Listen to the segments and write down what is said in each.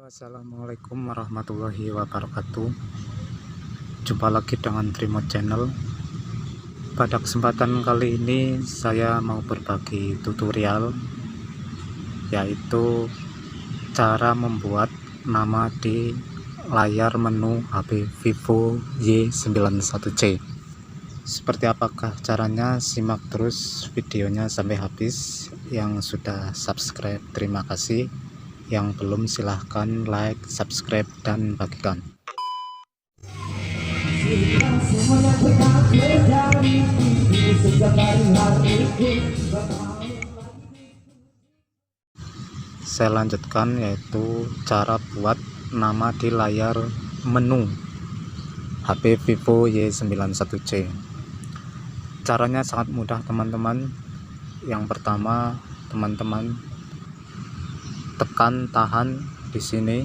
Assalamualaikum warahmatullahi wabarakatuh. Jumpa lagi dengan Trimo Channel. Pada kesempatan kali ini saya mau berbagi tutorial, yaitu cara membuat nama di layar menu HP Vivo Y91C. Seperti apakah caranya? Simak terus videonya sampai habis. Yang sudah subscribe, terima kasih. Yang belum, silahkan like, subscribe, dan bagikan. Saya lanjutkan, yaitu cara buat nama di layar menu HP Vivo Y91C. Caranya sangat mudah, teman-teman. Yang pertama, teman-teman tekan tahan di sini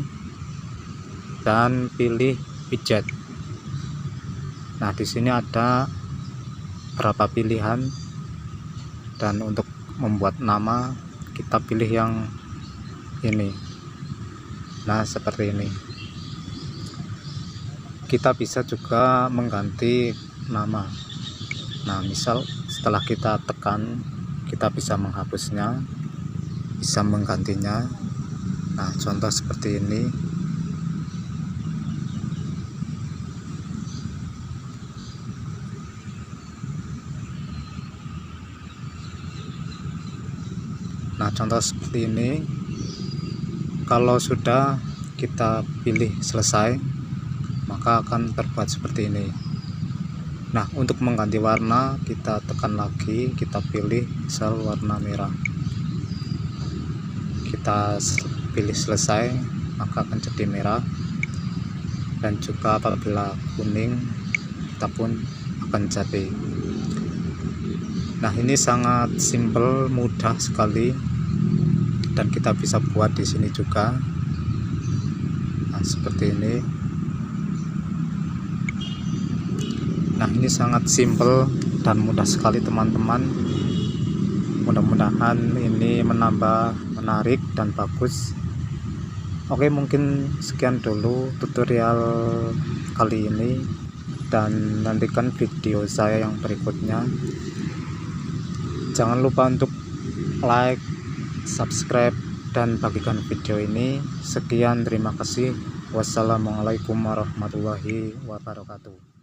dan pilih widget. Nah, di sini ada berapa pilihan, dan untuk membuat nama kita pilih yang ini. Nah, seperti ini. Kita bisa juga mengganti nama. Nah, misal setelah kita tekan, kita bisa menghapusnya, bisa menggantinya. Nah, contoh seperti ini. Nah, contoh seperti ini. Kalau sudah kita pilih selesai, maka akan terbuat seperti ini. Nah, untuk mengganti warna, kita tekan lagi, kita pilih misal warna merah. Kita pilih selesai, maka akan jadi merah. Dan juga apabila kuning, kita pun akan jadi. Nah, ini sangat simple, mudah sekali, dan kita bisa buat di sini juga. Nah, seperti ini. Nah, ini sangat simple dan mudah sekali, teman-teman. Mudah-mudahan ini menambah menarik dan bagus. Oke, mungkin sekian dulu tutorial kali ini, dan nantikan video saya yang berikutnya. Jangan lupa untuk like, subscribe, dan bagikan video ini. Sekian, terima kasih. Wassalamualaikum warahmatullahi wabarakatuh.